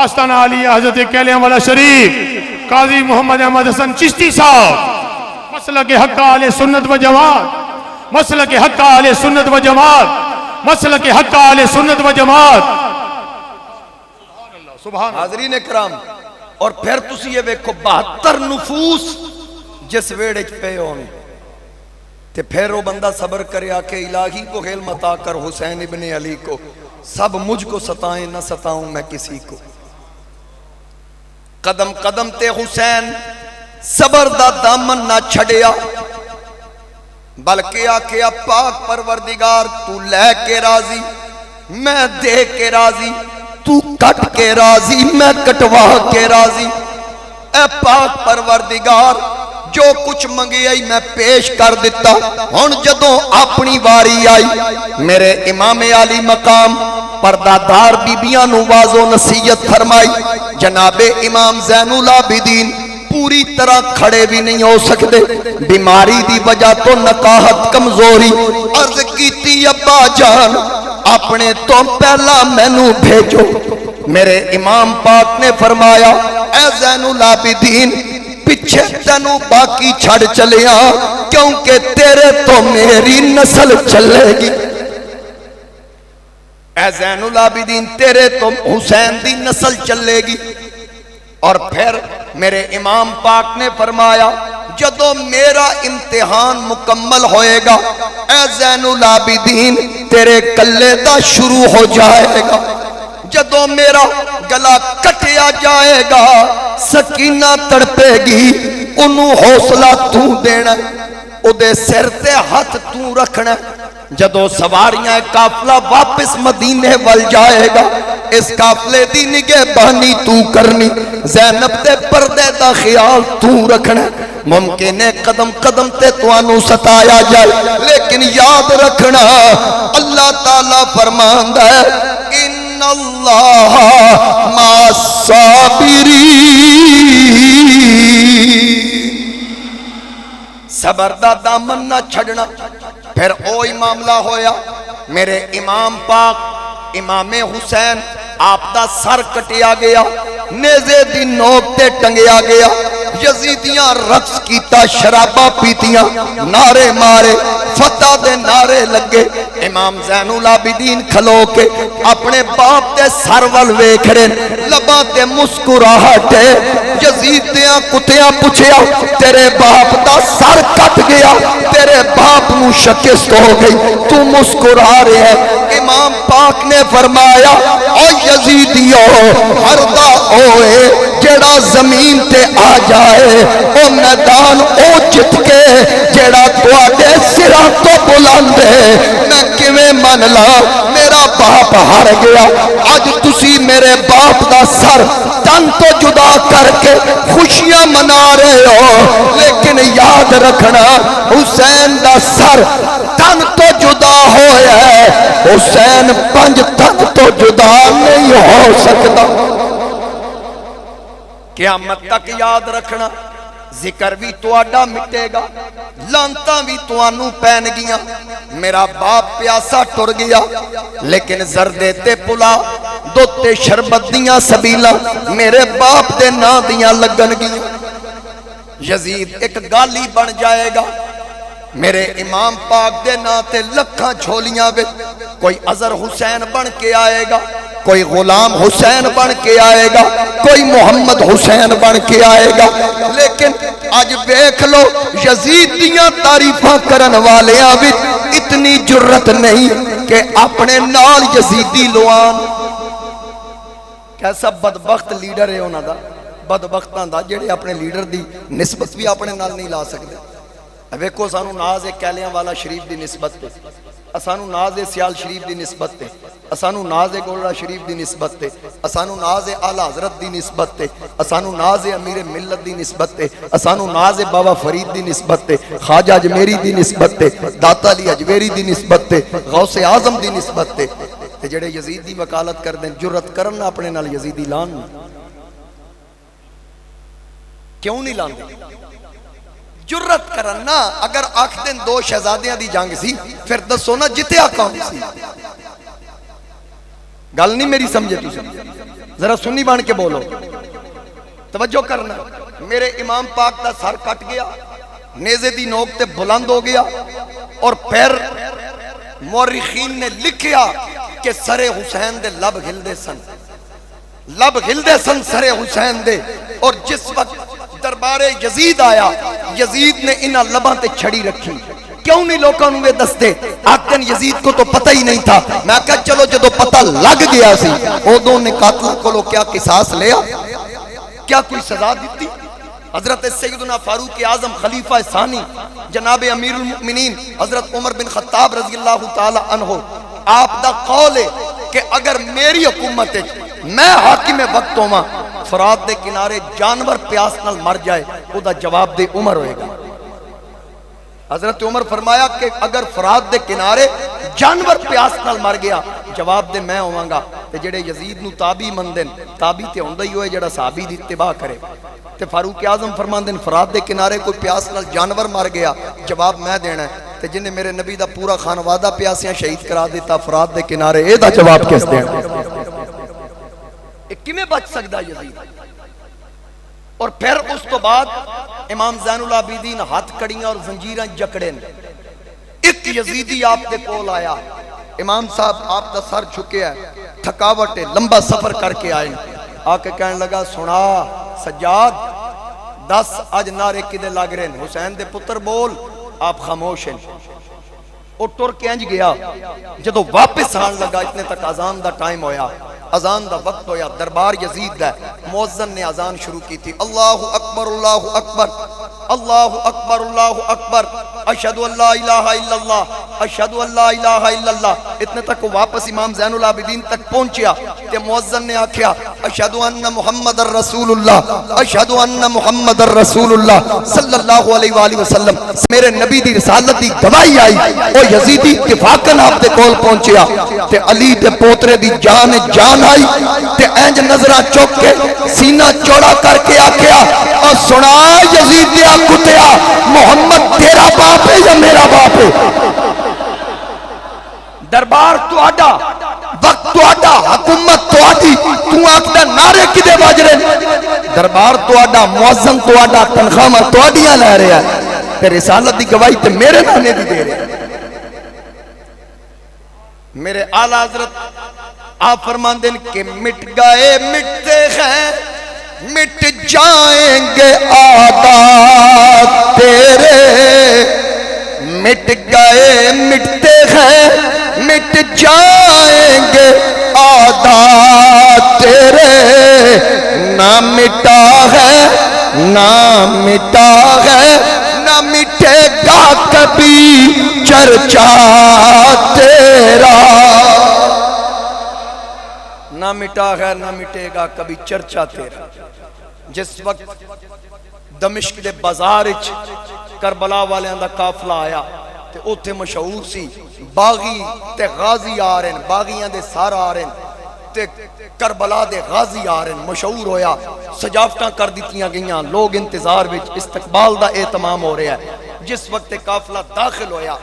آستانہ علی حضرت کیلیاں والا شریف قاضی محمد احمد حسن چشتی صاحب، مسلک حق اہل سنت و جماعت، مسلک حق اہل سنت و جماعت، مسلک حق اہل سنت و جماعت۔ سبحان اللہ۔ حاضرین اکرام، اور پھر تسی یہ ویکھو 72 نفوس جس ویڑے چ پے ہون تے پھر وہ بندہ صبر کریا کہ الہی کو علم عطا کر حسین ابن علی کو، سب مجھ کو ستائیں نہ ستاؤں میں کسی کو، قدم قدم تے حسین صبر دا دامن نہ چھڑیا، بلکہ آکھیا پاک پروردگار تو لے کے راضی میں دے کے راضی، تو کٹ کے راضی میں کٹوا کے راضی، اے پاک پروردگار جو کچھ منگی آئی میں پیش کر دیتا، ہن جدوں اپنی واری آئی میرے امام علی مقام پردادار بیبیاں نو واز و نصیحت فرمائی، جناب امام زین العابدین پوری طرح کھڑے بھی نہیں ہو سکتے، بیماری دی وجہ تو نقاہت کمزوری، عرض کیتی ابا جان اپنے تو پہلا مینو بھیجو، میرے امام پاک نے فرمایا اے زین العابدین پیچھے تینو باقی چھڑ چلیا کیونکہ تیرے تو میری نسل چلے گی، اے زین العابدین تیرے تو حسین دی نسل چلے گی۔ اور پھر میرے امام پاک نے فرمایا جدو میرا امتحان مکمل ہوئے گا اے زین العابدین تیرے کلے دا شروع ہو جائے گا، جدو میرا گلا کٹیا جائے گا سکینہ تڑپے گی انہوں حوصلہ تو دینا، او دے سر تے ہاتھ تو رکھنا، جدو سواریاں قافلہ واپس مدینے وال جائے گا اس قافلے دی نگہبانی تو کرنی، زینب دے پردے دا خیال تو رکھنا، ممکن ہے قدم قدم تے توانو ستایا جائے لیکن یاد رکھنا اللہ تعالیٰ فرماندا ہے ان اللہ مع الصابرین، صبر دا دامن نہ چھڑنا۔ پھر اوہی معاملہ ہویا میرے امام پاک امام حسین آپ دا سر کٹیا گیا، نیزے دی نوک تے ٹنگیا گیا، یزیدیاں رقص کیتا شرابہ پیتیاں نعرے مارے فتح دے نعرے لگے، امام زین العابدین کھلو کے اپنے باپ تے سر ول ویکھڑے لباں تے مسکراہٹ یزیدیاں کتیاں پوچھیا تیرے باپ دا سر کٹ گیا، تیرے باپ نو شکست ہو گئی تو مسکرا رہے ہے، امام پاک نے فرمایا او یزیدیو ہردا ہوئے جڑا زمین تے آ جائے او میدان او جت کے جڑا تواڈے سراں تو بلند ہے، میں کیویں من لا میرا باپ ہار گیا، اج تسی میرے باپ دا سر تن تو جدا کر کے خوشیاں منا رہے ہو، لیکن یاد رکھنا حسین دا سر تن تو جدا ہویا ہے، حسین 5 تن تو جدا نہیں ہو سکتا۔ قیامت تک یاد رکھنا ذکر بھی تواڈا مٹے گا، لانتاں بھی توانوں پین گیاں، میرا باپ پیاسا ٹر گیا لیکن زردے تے پلا دوتے شربت دیاں سبیلاں میرے باپ دے نا دیاں لگن گیاں، یزید ایک گالی بن جائے گا، میرے امام پاک دے نا تے لکھاں جھولیاں وچ کوئی عذر حسین بن کے آئے گا، کوئی غلام حسین بن کے آئے گا، کوئی محمد حسین بن کے آئے گا، لیکن آج بیکھ لو یزید دیاں تعریفاں کرن والیاں بھی اتنی جرت نہیں کہ اپنے نال یزیدی لوان۔ کیسا بدبخت لیڈر ہے انہاں دا، بدبختاں دا جڑے اپنے لیڈر دی نسبت بھی اپنے نال نہیں لا سکتے. ویکھو سانو ناز ہے کیلیاں والا شریف دی نسبت تے، اسانو ناز ہے سیال شریف دی نسبت تے، اسانو ناز ہے گولڑا شریف دی نسبت تے، اسانو ناز ہے اعلی حضرت دی نسبت تے، اسانو ناز ہے امیر ملت دی نسبت تے، اسانو ناز ہے بابا فرید دی نسبت تے، خواجہ اجمیری دی نسبت تے، داتا علی اجمیری دی نسبت تے، غوث اعظم دی نسبت تے. تے جڑے یزید دی وکالت کر دیں جرت کرن اپنے نال یزیدی لان کیوں نہیں لاندے؟ جرت کرنا. اگر آخ دن دو شہزادیاں دی جنگ سی پھر دسو نا جتیا کون سی؟ گل نہیں میری سمجھے تھی، ذرا سنی بان کے بولو، توجہ کرنا. میرے امام پاک دا سر کٹ گیا، نیزے دی نوک تے بلند ہو گیا، اور پھر مورخین نے لکھیا کہ سر حسین دے لب ہلدے سن، لب ہلدے سن سر حسین دے. اور جس وقت دربار یزید آیا، یزید نے انہاں لباں تے چھڑی رکھی. کیوں نہیں لوگوں نے دستے؟ آکن یزید کو تو پتہ ہی نہیں تھا. میں کہا چلو جدو پتہ لگ گیا سی ادوں نے قاتل کو کیا قصاص لیا؟ کیا کوئی سزا دیتی؟ حضرت سیدنا فاروق اعظم خلیفہ ثانی جناب امیر المؤمنین حضرت عمر بن خطاب رضی اللہ تعالی عنہ، آپ دا قول ہے کہ اگر میری حکومت ہے میں حاکم وقت ہوں فرات دے کنارے جانور پیاس نال مر جائے او دا جواب دے عمر ہوئے گا. حضرت عمر فرمایا کہ اگر فرات دے کنارے جانور پیاس نال مر گیا جواب دے میں ہوں گا. تے جڑے یزید نو تابی مندن، تابی تے ہوندہ ہی ہوئے جڑا صحابی دی اتباع کرے. تے فاروق اعظم فرماندن فرات دے کنارے کوئی پیاس نال جانور مر گیا جواب میں دینا ہے. تے جن نے میرے نبی دا پورا خانوادہ پیاسیاں شہید کرا دیتا فرات دے کنارے، اے دا جواب کس دینا؟ کیویں بچ سکدا یزید؟ اور پھر اس تو بعد امام زین العابدین ہاتھ کڑیاں اور زنجیراں جکڑے. ایک یزیدی آپ دے کول آیا، امام صاحب آپ دا سر جھکے ہے، تھکاوٹ ہے، لمبا سفر کر کے آئے. آ کے کہنے لگا سنا سجاد، 10 اج نعرے کدے لگ رہے ہیں؟ حسین دے پتر بول. آپ خاموش ہیں. وہ ٹر کے انج گیا. جدو واپس آن لگا اتنے تک اذان دا ٹائم ہویا، اذان دا وقت ہویا، دربار یزید دا. مؤذن نے اذان شروع کی تھی، اللہ اکبر اللہ اکبر اللہ اکبر اللہ اکبر اشہد ان لا الہ الا اللہ اشہد ان لا الہ الا اللہ. اتنے تک وہ واپس امام زین العابدین تک پہنچیا کہ مؤذن نے آکھیا اشہد ان محمد الرسول اللہ اشہد ان محمد الرسول اللہ صلی اللہ علیہ وآلہ وسلم. میرے نبی دی رسالت دی گواہی آئی. وہ یزیدی اتفاقاً آپ دے کول پہنچیا تے علی دے پوترے دی جان جان آئی تے اینج نظرہ چوک کے سینہ چوڑا کر کے آکھیا اور سنا یزید دیا کتیا محمد تیرا باپ ہے یا میرا باپ ہے؟ دربار تو آڈا، وقت تو آڈا، حکومت تو آڈی، تو آکھتا نعرے کدے باج رہے؟ دربار تو آڈا، معظم تو آڈا، تنخواہ تو آڈیاں لے رہے ہیں تے رسالت دی گواہی تے میرے نانے دی دے رہے ہیں. میرے اعلیٰ حضرت آپ فرماندن کہ مٹ گئے مٹتے ہیں مٹ جائیں گے عادات تیرے، مٹ گئے مٹتے ہیں مٹ جائیں گے عادات تیرے. نہ مٹا ہے نہ مٹا ہے نہ مٹے گا کبھی چرچا تیرا. نہ مٹا ہے نہ مٹے گا کبھی چرچا تیرا. جس وقت دمشق دے بازار وچ کربلا والیاں دا قافلہ آیا تے اوتھے مشہور سی باغی تے غازی آ رہے ہیں، باغیاں دے سار آ رہے ہیں تے کربلا دے غازی آ رہے ہیں. مشہور ہویا، سجاوٹاں کر دتیاں گئیاں، لوگ انتظار وچ استقبال دا اہتمام ہو رہا ہے. جس وقت قافلہ داخل ہویا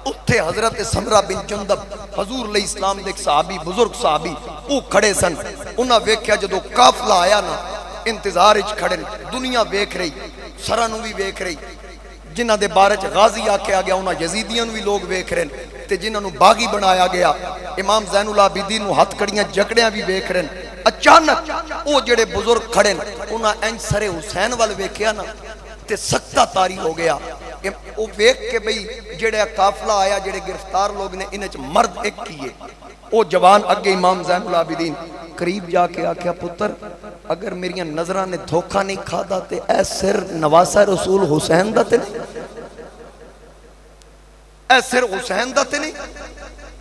اتھے حضرت سمرہ بن جندب حضور علیہ السلام دے ایک صحابی بزرگ صحابی وہ کھڑے سن. انہاں ویکھیا جدو قافلہ آیا نا انتظار وچ کھڑے، دنیا ویکھ رہی، سراں نوں وی ویکھ رہی. جنہاں دے بارے چ غازی آکھیا گیا انہاں یزیدیاں نوں وی لوگ ویکھ رہے تے جنہاں نوں باغی بنایا گیا امام زین العابدین نوں ہتھ کڑیاں جکڑیاں وی ویکھ رہے. اچانک او جڑے بزرگ کھڑے انہاں انج سر حسین ول ویکھیا نا تے سکتہ طاری ہو گیا. وہ ویکھ کے بھئی جڑے قافلہ آیا جڑے گرفتار لوگ نے انہیں چ مرد ایک کیے. وہ جوان اگے امام زین العابدین قریب جا کے آکھیا پتر اگر میری نظرہ نے دھوکہ نہیں کھادا تے اے سر نواسہ رسول حسین دا تے نہیں، اے سر حسین دا تے نہیں۔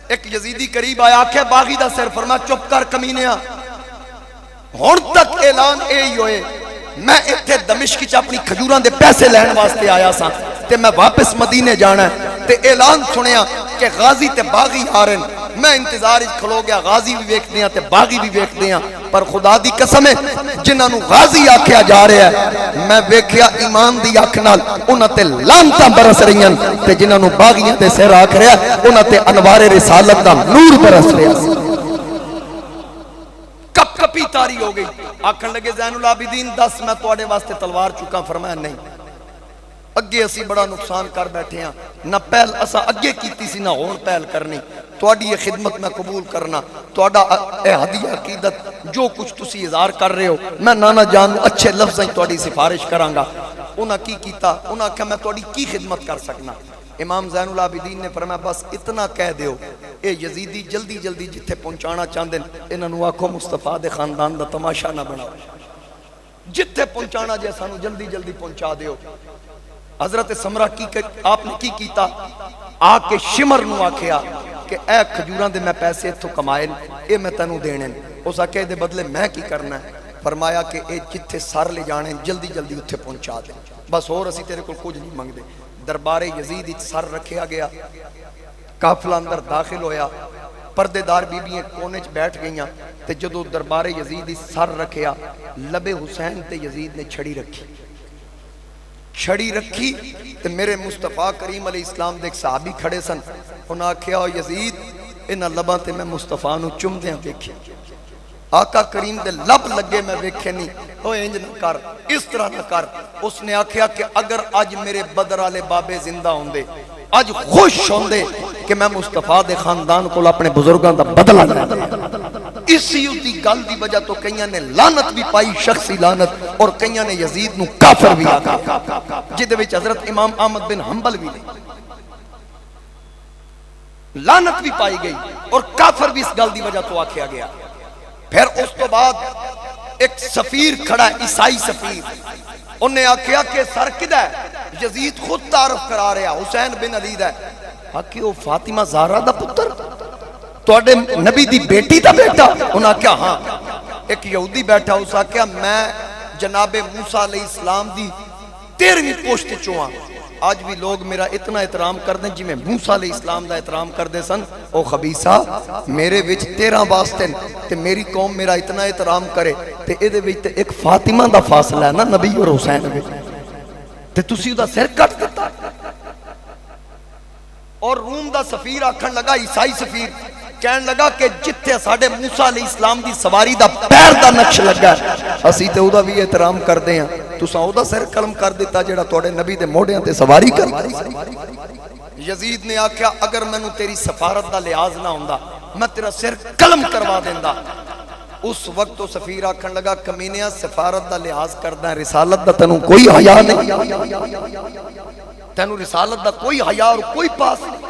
ایک یزیدی قریب آیا کہ باغی دا سر، فرما چپ کر کمینیا، ہون تک اعلان اے ہی ہوئے میں اتھے دمشق چ اپنی کھجوراں دے پیسے لین واسطے آیا سا تے میں واپس مدینے جانا ہے، تے اعلان سنیا کہ غازی تے باغی آ رہے ہیں۔ میں انتظار کھلو گیا، غازی بھی ویکھ دیاں تے باغی بھی ویکھ دیاں، پر خدا دی قسم ہے جنہاں نو غازی آکھیا جا رہا ہے میں ویکھیا ایمان دی اکھ نال انہاں تے لعنتاں برس رہیاں، تے جنہاں نو باغیاں دے سر آکھ رہا انہاں تے انوار رسالت دا نور برس رہا۔ کپ کپی تاری ہو گئی، آکھن لگے زین العابدین دس میں تواڈے واسطے تلوار چکا، فرمایا نہیں، اگے اسی بڑا نقصان کر بیٹھے ہیں، نہ پہل اسا اگے کیتی سی نہ ہون پہل کرنی، تواڈی یہ خدمت میں قبول کرنا، تواڈا اے ہدیہ عقیدت جو کچھ تسی اظہار کر رہے ہو میں نانا جان اچھے لفظیں تواڈی سفارش کراں گا۔ انہاں کی کیتا، انہاں کہ میں تواڈی کی خدمت کر سکنا؟ امام زین العابدین نے فرمایا بس اتنا کہہ دیو اے یزیدی جلدی جلدی جتھے پہنچانا چاہندے انہاں نو آکھو مصطفیٰ دے خاندان دا تماشا نہ بناؤ، جتھے پہنچانا جے سانو جلدی جلدی پہنچا دیو۔ حضرت سمرہ کی آپ نے کی کیتا، آ کے شمر نو آکھیا کہ اے کھجوراں دے میں پیسے اتھوں کمائے اے میں تینوں دینے، اس آکھے دے بدلے میں کی کرنا ہے؟ فرمایا کہ اے جتھے سر لے جانے جلدی جلدی اتھے پہنچا دے، بس اور اسی تیرے کو کچھ نہیں منگ دے۔ دربار یزید اچ سر رکھیا گیا، قافلہ اندر داخل ہویا، پردے دار بیبیاں کونے چ بیٹھ گئیاں، تے جدو دربار یزید اچ سر رکھیا لبے حسین تے یزید نے چھڑی رکھی، چھڑی رکھی تے میرے مصطفیٰ کریم علیہ السلام دے ایک صحابی کھڑے سن، انہاں آکھیا او یزید انہاں لباں تے میں مصطفیٰ نو چمدیاں دیکھے، آقا کریم دے لب لگے میں ویکھے نہیں، او انج نہ کر اس طرح نہ کر۔ اس نے آکھیا کہ اگر آج میرے بدر والے بابے زندہ ہوندے، آج خوش ہوندے کہ میں مصطفیٰ دے خاندان کو اپنے بزرگاں دا بدلہ لیا، اسی دی گل دی وجہ تو کئیاں نے لعنت بھی پائی، شخصی لعنت، اور کئیاں نے یزید نو کافر بھی آکھیا، جدے وچ حضرت امام احمد بن حنبل بھی نہیں، لعنت بھی پائی گئی اور کافر بھی اس گل دی وجہ تو آکھیا گیا۔ پھر اس تو بعد ایک سفیر کھڑا ہے، عیسائی سفیر، انہیں آکھیا کہ سر کدھا ہے؟ یزید خود تعارف کرا رہا حسین بن علی دا ہے، آکھیا وہ فاطمہ زہرا دا پتر تواڈے نبی دی بیٹی دا بیٹا؟ انہاں کیا ہاں۔ ایک یہودی بیٹھا، اس آکھیا میں جناب موسیٰ علیہ السلام دی 13ویں پوشت چواں، آج بھی لوگ میرا اتنا احترام کر دیں جی میں موسیٰ علیہ السلام دا احترام کر دے سن، او خبیثہ میرے وچ 13 واسطے تے میری قوم میرا اتنا احترام کرے تے اے دے وچ تے ایک فاطمہ دا فاصلہ ہے نا نبی اور حسین وچ، تے تسی دا سر کٹ دیتا۔ اور روم دا سفیر آکھن لگا، عیسائی سفیر کہن لگا کہ جتھے ساڈے موسیٰ علیہ السلام دی سواری دا پیر دا نقش لگا ہے اسی تے او دا بھی احترام کر دے ہیں، تساں او دا سر قلم کر دیتا جڑا تواڈے نبی دے موڑیاں تے سواری کر۔ یزید نے آکھیا اگر مینوں تیری سفارت دا لحاظ نہ ہوندا میں تیرا سر قلم کروا دیندا۔ اس وقت تو سفیر آکھن لگا کمینیا سفارت دا لحاظ کردا ہے، رسالت دا تینوں کوئی حیا نہیں، تینوں رسالت دا کوئی حیا اور کوئی پاس نہیں۔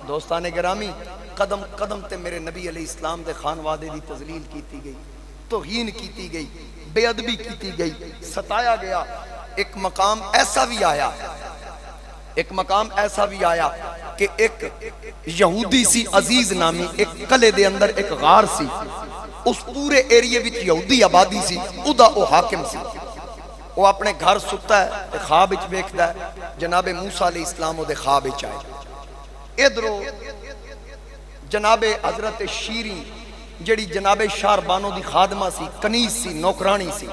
دوستان گرامی قدم قدم تے میرے نبی علیہ السلام دے خانوادے دی تذلیل کیتی گئی، توہین کیتی گئی، بے ادبی کیتی گئی، ستایا گیا۔ ایک مقام ایسا بھی آیا کہ ایک یہودی سی عزیز نامی ایک قلعے دے اندر ایک غار سی، اس پورے ایریے وچ یہودی آبادی سی، ادا او حاکم سی، وہ اپنے گھر ستا ہے تے خواب وچ ویکھدا ہے جناب موسیٰ علیہ السلام دے خواب وچ آئے، ادھروں جناب حضرت شیریں جڑی جناب شاربانو دی خادمہ سی، کنیز سی، نوکرانی سی،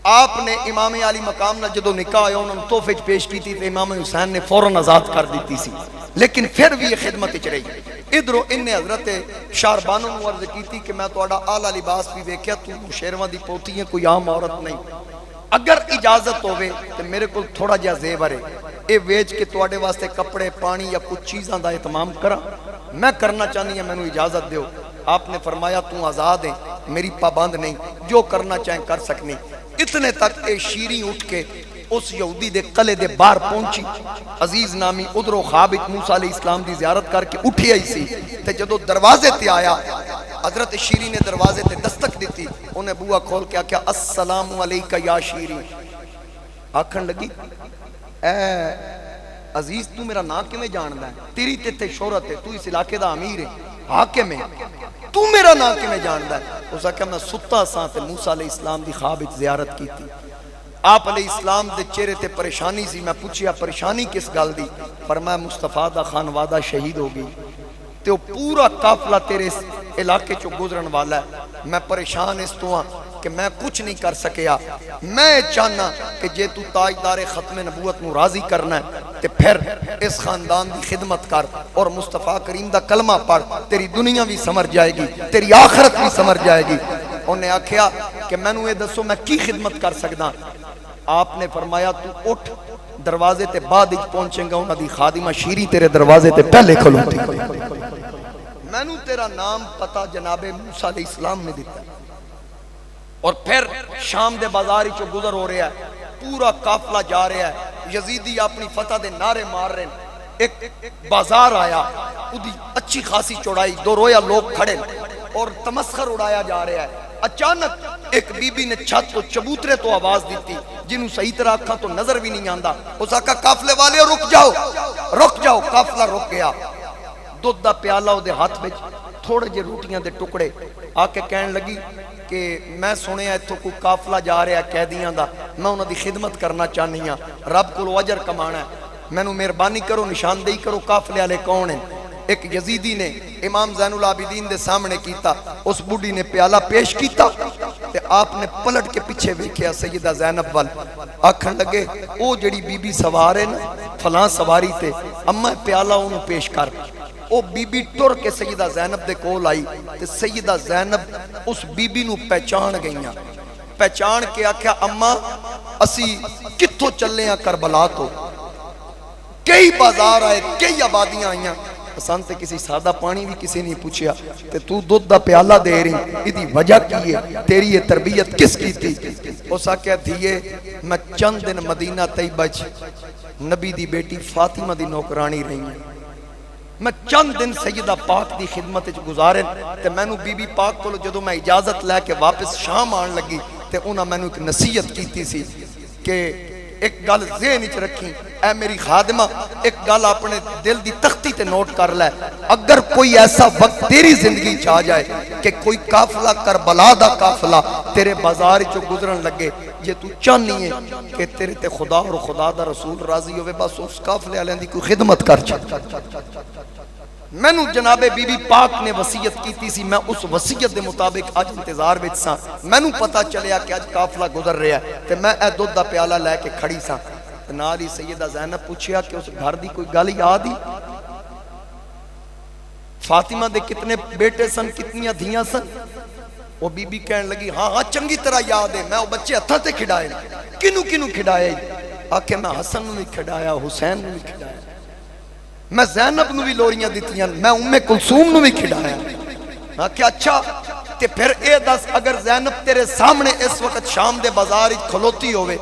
آپ نے امام علی مقام نہ جدو نکاح ہویا انہوں نے تحفے پیش کی تھی تو امام حسین نے فوراً آزاد کر دیتی سی، لیکن پھر بھی یہ خدمت چ رہی۔ ادھروں انہیں حضرت شاربانو نے عرض کی تھی کہ میں تہاڈا اعلیٰ لباس بھی ویکھیا، تو شیرواں دی پوتی ہے، کوئی عام عورت نہیں، اگر اجازت ہوئے تو میرے کو تھوڑا جہا زیور ہے، اے ویچ کے تواڈے واسطے کپڑے پانی یا کچھ چیزاں دا اہتمام کرا، میں کرنا چاہنی ہے، مینوں اجازت دیو۔ آپ نے فرمایا تو آزاد ہے، میری پابند نہیں، جو کرنا چاہیں کر سکنی۔ اتنے تک اے شیریں اٹھ کے اس یہودی دے قلعے دے باہر پہنچی، عزیز نامی ادھروں خواب موسیٰ علیہ السلام دی زیارت کر کے اٹھی آئی سی، تے جدو دروازے تے آیا حضرت شیری نے دروازے تے دستک دیتی، انہیں بوا کھول کے آکھیا السلام علیکہ یا شیری. آکھن لگی اے عزیز تو میرا نام کیویں جاندا ہے؟ تیری تے شہرت ہے، تو اس علاقے دا امیر ہے، حاکم ہے، تو میرا نام کیویں جاندا ہے؟ اس آکھیا میں ستا ساں تے موسیٰ علیہ السلام دی خواب وچ زیارت کیتی. آپ علیہ السلام دے چہرے تے پریشانی سی. میں پوچھیا پریشانی کس گل دی؟ فرمایا مصطفیٰ دا خانوادہ شہید ہو گئی تے وہ پورا قافلہ تیرے اس علاقے چو گزرن والا ہے. میں پریشان اس تو ہاں کہ میں کچھ نہیں کر سکیا. میں چاہنا کہ جے تو تاجدار ختم نبوت نو راضی کرنا ہے تے پھر اس خاندان دی خدمت کر اور مصطفیٰ کریم دا کلمہ پڑھ. تیری دنیا بھی سمر جائے گی، تیری آخرت بھی سمر جائے گی. انہیں آکھیا کہ میں نو یہ دسو میں کی خدمت کر سکدا؟ آپ نے فرمایا تو اٹھ، دروازے تے بعد ہی پہنچیں گا، انہاں دی خادمہ شیری تیرے دروازے تے پہلے کھلوتی. میں نو تیرا نام پتا جناب موسیٰ علیہ السلام نے دیتا. اور پھر شام دے بازاری چو گزر ہو رہا ہے، پورا قافلہ جا رہا ہے، یزیدی اپنی فتح دے نعرے مار رہے ہیں. ایک بازار آیا، اودی اچھی خاصی چوڑائی، دو رویا لوگ کھڑے اور تمسخر اڑایا جا رہا ہے. اچانک ایک بی بی نے چھت تو چبوترے تو آواز دیتی جنہوں صحیح طرح آکھا تو نظر بھی نہیں آندا. اس آکھا قافلے والے رک جاؤ، رک جاؤ. قافلہ رک گیا. دودھ دا پیالہ دے ہاتھ وچ، تھوڑے جے روٹیاں دے ٹکڑے. آ کے کہن لگی کہ میں سنیا ایتھوں کوئی قافلہ جا رہا ہے قیدیاں دا، میں انہاں دی خدمت کرنا چاہنی ہاں، رب کولوں اجر کمانا ہے، مینوں مہربانی کرو، نشاندہی کرو قافلے والے کون ہیں. ایک یزیدی نے امام زین العابدین دے سامنے کیتا. اس بوڑھی نے پیالہ پیش کیتا تے آپ نے پلٹ کے پیچھے ویکھیا سیدہ زینب وال. آکھن لگے او جڑی بی بی سوار ہے نا فلاں سواری تے، اما پیالہ انہوں پیش کر. او بی بی ٹر کے سیدہ زینب دے کول آئی تے سیدہ زینب اس بی بی نو پہچان گئیاں. پہچان کے آکھیا اما اسی کتھوں چلے ہیں کربلا تو، کئی بازار آئے، کئی آبادیاں آئیاں، پسند تے کسی سادہ پانی بھی کسی نہیں پوچھیا تے تو دودھ دا پیالہ دے رہی، ایدی وجہ کی ہے؟ تیری یہ تربیت کس کی تھی؟ اسا کہتی ہے میں چند دن مدینہ طیبہ نبی دی بیٹی فاطمہ دی نوکرانی رہی ہیں. میں چند دن سیدہ پاک دی خدمت گزارے تے میں نو بی بی پاک کو جدو میں اجازت لے کے واپس شام آن لگی تے انہاں میں نو ایک نصیحت کیتی سی کہ ایک گل ذہن وچ رکھی، اے میری خادمہ ایک گل اپنے دل دی تختی تے نوٹ کر لے. اگر کوئی ایسا وقت تیری زندگی چاہ جائے کہ کوئی قافلہ کربلا دا قافلہ تیرے بازار چو گزرن لگے، یہ تو چاہنی ہے کہ تیرے تے خدا اور خدا دا رسول راضی ہوئے، بس اس قافلے والے دی کوئی خدمت کر چھا. میں نو جناب بی بی پاک نے وصیت کیتی سی، میں اس وصیت دے مطابق آج انتظار وچ ساں. میں نو پتا چلیا کہ آج قافلہ گزر رہا ہے تے میں اے دودھ دا پیالہ لے کے کھڑی ساں. نال ہی سیدہ زینب پوچھیا کہ اس گھر دی کوئی گل یاد ہی؟ فاطمہ دے کتنے بیٹے سن، کتنیاں دھیاں سن؟ وہ بی بی کہن لگی ہاں ہاں چنگی طرح یاد ہے، میں وہ بچے ہتھاں تے کھڈائے. کنوں کنوں کھڈائے؟ آکھے میں حسن نو بھی کھڈایا، حسین نو بھی کھڈایا، میں زینب نو بھی لوریاں دیتیاں، میں کلثوم نو بھی کھڈایا. ہاں کہ اچھا تے پھر اے دس اگر زینب تیرے سامنے اس وقت شام دے بازار کھلوتی ہوئے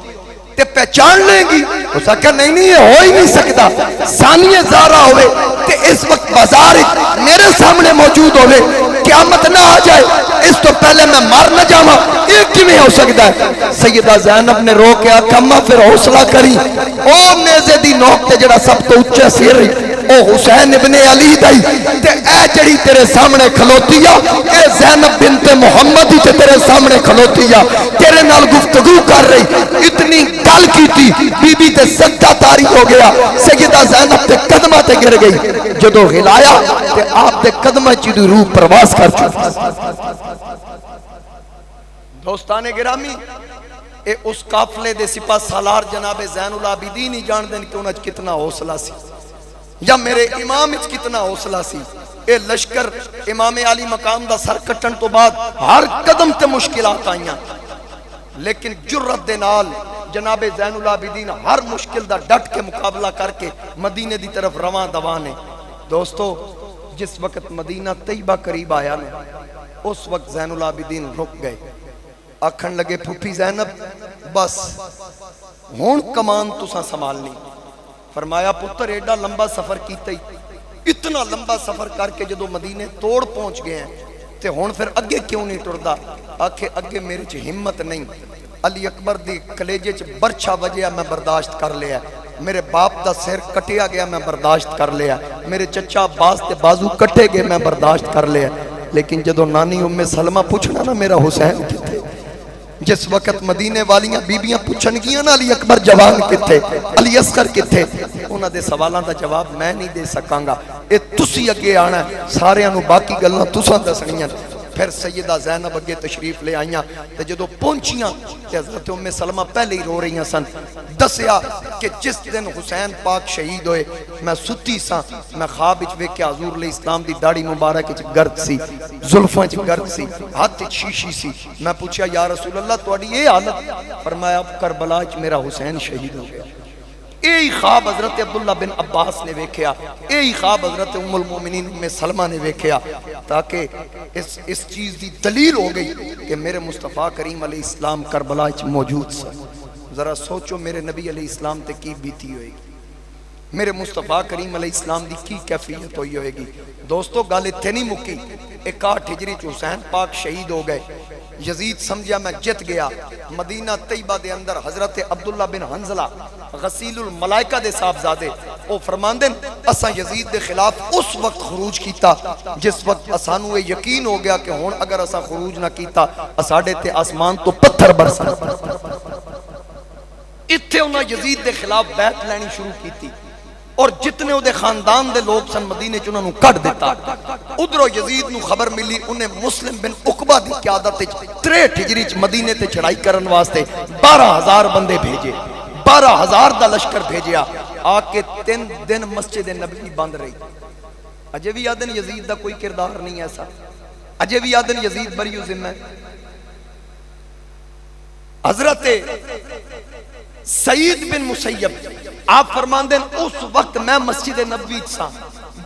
تے پہچان لے گی؟ اس کہا نہیں یہ ہو ہی نہیں سکتا. ثانیہ زارہ ہوئے تے اس وقت بازار میرے سامنے موجود ہوئے، قیامت نہ آ جائے اس تو پہلے میں مار نہ جاواں، ایک کیویں ہو سکتا ہے؟ سیدہ زینب نے رو کے آکھا اما پھر حوصلہ کری، او نیزے دی نوک تے جڑا سب تو اونچا سر او حسین ابن علی دائی تے اے جڑی تیرے سامنے کھلوتی ہے اے زینب بنت محمد ہی تیرے سامنے کھلوتی ہے، تیرے نال گفتگو کر رہی. اتنی گل کیتی بی بی تے سجدہ تاری ہو گیا. سیدہ زینب تے قدمہ تے گر گئی. جدو ہلایا تے آپ تے قدمہ چیدو روح پرواز کر چکی. دوستان گرامی اے اس قافلے دے سپاہ سالار جناب زین العابدین ہی جان دین کہ انہاں کتنا حوصلہ سی یا میرے امام اچ کتنا حوصلہ سی. اے لشکر امام علی مقام دا سر کٹن تو بعد ہر قدم تے مشکلات آئیاں، لیکن جرت دے نال جناب زین العابدین ہر مشکل دا ڈٹ کے مقابلہ کر کے مدینے دی طرف رواں دوانے. دوستو جس وقت مدینہ طیبہ قریب آیا نا اس وقت زین العابدین رک گئے. آکھن لگے پھوپھی زینب بس ہون کمان تساں سنبھالنی. فرمایا پتر ایڈا لمبا سفر کیتا ہی، اتنا لمبا سفر کر کے جدو مدینے توڑ پہنچ گئے ہیں تے ہون پھر اگے کیوں نہیں ٹردا؟ آکھے اگے میرے چ ہمت نہیں، علی اکبر دی کلیجے چ برچھا وجیا میں برداشت کر لیا، میرے باپ دا سر کٹیا گیا میں برداشت کر لیا، میرے چچا عباس دے بازو کٹے گئے میں برداشت کر لیا، لیکن جدو نانی ام سلمہ پوچھنا نا میرا حسین کتے، جس وقت مدینے والیاں بیبیاں پوچھن گیاں نا علی اکبر جوان کتے، علی اصغر کتے، انہاں دے سوالاں دا جواب میں نہیں دے سکاں گا، اے تسی اگے آنا ہے، سارے انو باقی گلاں تساں دسنیاں۔ پھر سیدہ زینب اگے تشریف لے آئیاں، تے جدو پہنچیاں تے حضرت ام سلمہ پہلے ہی رو رہی ہیں سن، دسیا کہ جس دن حسین پاک شہید ہوئے میں ستی سا، میں خواب وچ ویکھیا حضور علیہ السلام دی داڑھی مبارک وچ گرد سی، زلفاں وچ گرد سی، ہاتھ وچ شیشی سی، میں پوچھیا یا رسول اللہ تہاڈی یہ حالت؟ فرمایا کربلا وچ میرا حسین شہید ہو گیا۔ یہی خواب حضرت عبداللہ بن عباس نے ویکھیا، یہی خواب حضرت ام المومنین ام سلمہ نے ویکھیا، تاکہ اس چیز دی دلیل ہو گئی کہ میرے مصطفیٰ کریم علیہ السلام کربلا وچ موجود سن۔ ذرا سوچو میرے نبی علیہ السلام تے کی بیتی ہوئے گی، میرے مصطفیٰ کریم علیہ السلام دی کی کیفیت ہوئی ہوئے گی۔ دوستو گل اتھے نہیں مکی، 61 ہجری چ حسین پاک شہید ہو گئے، یزید سمجھا میں جت گیا، مدینہ طیبہ دے اندر حضرت عبداللہ بن حنزلہ غسیل الملائکہ دے صاحبزادے او فرماندن اساں یزید دے خلاف اس وقت خروج کیتا جس وقت اسانو یہ یقین ہو گیا کہ ہون اگر اساں خروج نہ کیتا اساڈے تے آسمان تو پتھر برسن۔ اتھے انہاں یزید دے خلاف بیعت لینی شروع کیتی، اور جتنے او دے خاندان دے لوگ سن مدینے چ انہاں نو کٹ دیتا۔ ادھروں یزید نو خبر ملی، انہیں مسلم بن عقبہ دی قیادت وچ 63 ہجری چ مدینے تے چڑھائی کرن واسطے 12,000 بندے بھیجے، 12,000 دا لشکر بھیجیا، آ کے 3 دن مسجد نبوی بند رہی۔ اجے بھی آدن یزید دا کوئی کردار نہیں ایسا، اجے بھی آدن یزید بری ذمہ۔ حضرت سعید بن مسیب آپ فرماندیں اس وقت میں مسجد نبوی سا،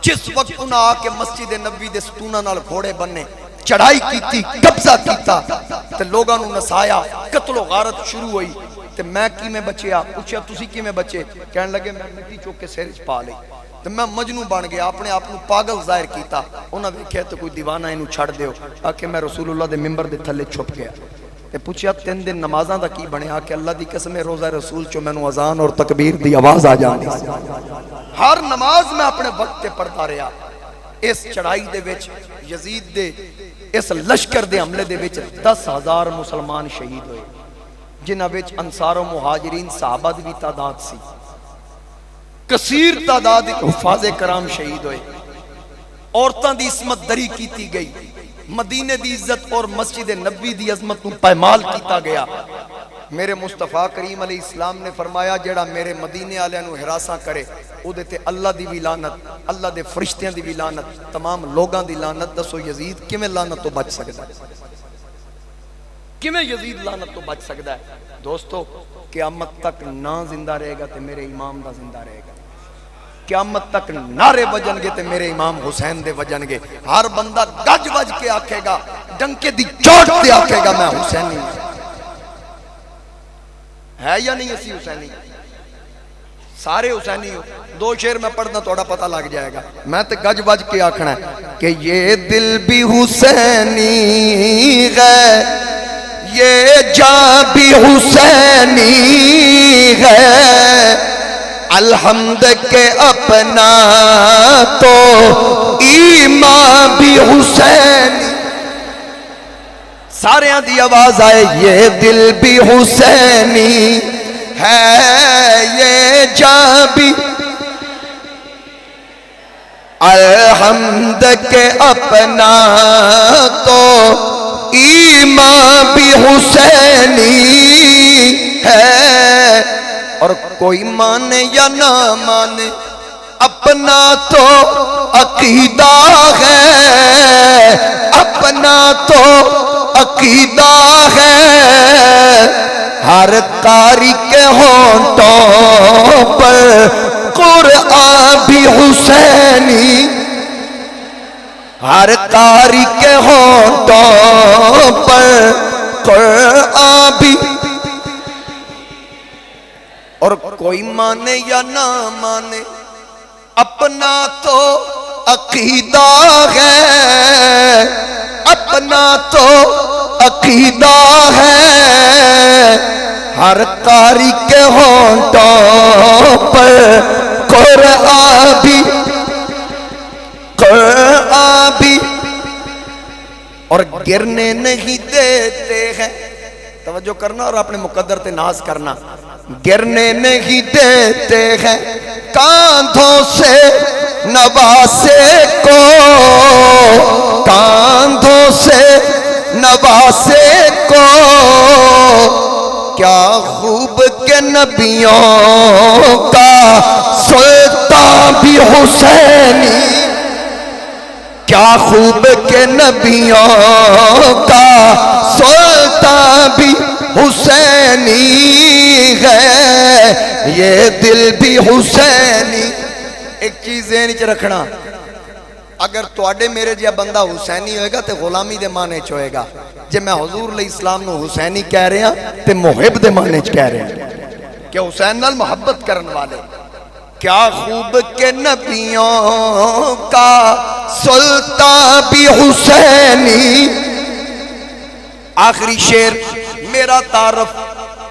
جس وقت انہاں آ کے مسجد نبوی دے ستوناں نال گھوڑے بننے، چڑھائی کیتی، قبضہ کیتا تے لوگاں نو نسایا، قتل و غارت شروع ہوئی تے میں کی میں بچیا؟ پوچھیا تسی کی میں بچے؟ کہنے لگے میں مٹی چوک کے سر وچ پا لئی تے میں مجنوں بن گیا، اپنے آپ نو پاگل ظاہر کیتا۔ انہاں ویکھیا تے کوئی دیوانہ اینو چھڑ دیو، آ کے میں رسول اللہ دے منبر دے تھلے چھپ گیا تے پوچھیا 3 دن نمازاں دا کی بنیا؟ کہ اللہ دی قسم روزہ رسول چو مینوں اذان اور تکبیر دی آواز آ جاندی، ہر نماز میں اپنے وقت تے پڑھتا رہا۔ اس چڑھائی دے وچ یزید دے اس لشکر دے حملے دے وچ 10,000 مسلمان شہید ہوئے، جنہاں وچ انصار و مہاجرین صحابہ دی بھی تعداد سی، کثیر تعداد حفاظ کرام شہید ہوئے، عورتاں دی عصمت دری کیتی گئی، مدینے دی عزت اور مسجد نبوی دی عظمت نو پائمال کیتا گیا۔ میرے مصطفیٰ کریم علیہ السلام نے فرمایا جڑا میرے مدینے والے نو ہراساں کرے او دے تے اللہ دی بھی لعنت، اللہ دے فرشتیاں دی بھی لعنت، تمام لوگاں دی لعنت۔ دسو یزید کیویں لعنت تو بچ سکدا ہے؟ کیویں یزید لعنت تو بچ سکدا ہے؟ دوستو قیامت تک نہ زندہ رہے گا تے میرے امام دا زندہ رہے گا، قیامت تک نعرے بجن گے تے میرے امام حسین دے بجن گے، ہر بندہ گج بج کے آکھے گا، ڈنکے دی چوٹ تے آکھے گا میں حسینی ہوں۔ ہے یا نہیں اسی حسینی؟ سارے حسینی ہو؟ 2 شعر میں پڑھنا تھوڑا پتہ لگ جائے گا، میں تے گج بج کے آکھنا ہے کہ یہ دل بھی حسینی ہے، یہ جان بھی حسینی ہے، الحمد کے اپنا تو ایمان بھی حسینی۔ سارے دی آواز آئے یہ دل بھی حسینی ہے، یہ جان بھی، الحمد کے اپنا تو ایمان بھی حسینی ہے، اور کوئی مانے یا نہ مانے اپنا تو عقیدہ ہے، اپنا تو عقیدہ ہے، ہر قاری کے ہونٹوں پر قرآن بھی حسینی، ہر قاری کے ہونٹوں پر قرآن بھی، اور کوئی مانے یا نہ مانے اپنا تو عقیدہ ہے، اپنا تو عقیدہ ہے، ہر قاری کے ہونٹوں پر قرآن بھی اور گرنے نہیں دیتے ہیں. توجہ کرنا اور اپنے مقدر تے ناز کرنا. گرنے نہیں دیتے ہیں کاندھوں سے نواسے کو، کاندھوں سے نواسے کو. کیا خوب کے نبیوں کا سلطان بھی حسینی، کیا خوب کے نبیوں کا سلطان بھی حسینی ہے، یہ دل بھی حسینی. ایک چیز ذہن وچ رکھنا، اگر تواڈے میرے جہا بندہ حسینی ہوئے گا تے غلامی دے معنی چ ہوئے گا. جے میں حضور علیہ السلام نو حسینی کہہ رہے ہیں تے محب دے معنی چ کہہ رہے ہیں کہ حسین نال محبت کرن والے. کیا خوب کے نبیوں کا سلطان بھی حسینی. آخری شعر میرا تعارف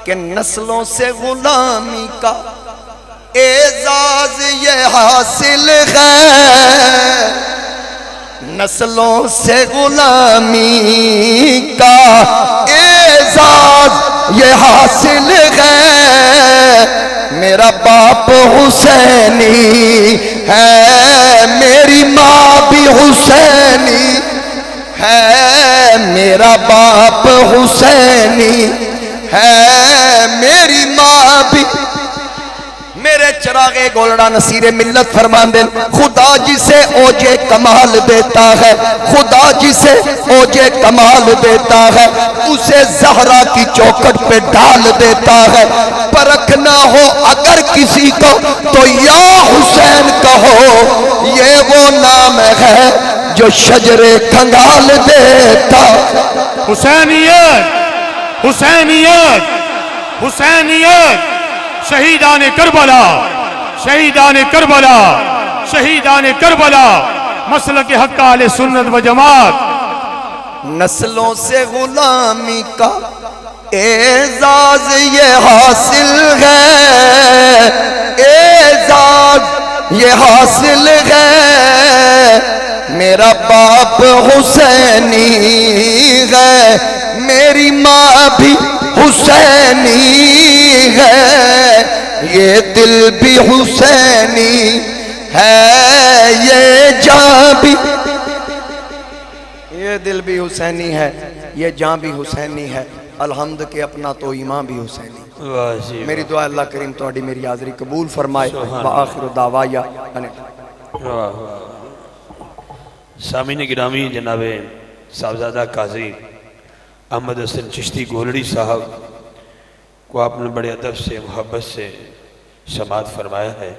کہ نسلوں سے غلامی کا اعزاز یہ حاصل ہے، نسلوں سے غلامی کا اعزاز یہ حاصل ہے. میرا باپ حسینی ہے، میری ماں بھی حسینی ہے، میرا باپ حسینی ہے، میری ماں بھی. میرے چراغ گولڑا نصیر ملت فرماندے خدا جسے اوجے کمال دیتا ہے، خدا جسے اوجے کمال دیتا ہے، اسے زہرا کی چوکٹ پہ ڈال دیتا ہے. پرکھنا ہو اگر کسی کو تو یا حسین کہو، یہ وہ نام ہے جو شجر کھنگال دیتا. حسینیت حسینیت حسینیت، شہیدان کربلا شہیدان کربلا شہیدان کربلا، مسلک حق اہل سنت و جماعت. نسلوں سے غلامی کا اعزاز یہ حاصل ہے، اعزاز یہ حاصل ہے. میرا باپ حسینی ہے، میری ماں بھی حسینی ہے، یہ دل بھی حسینی ہے، یہ جان بھی، یہ دل بھی حسینی ہے، یہ جان بھی حسینی ہے. الحمد کہ اپنا تو ایمان بھی حسینی. میری دعا اللہ کریم تہاڈی میری حاضری قبول فرمائے. وآخر دعوایا سامعین گرامی، جناب صاحبزادہ قاضی احمد حسن چشتی گولڑی صاحب کو آپ نے بڑے ادب سے محبت سے سماعت فرمایا ہے.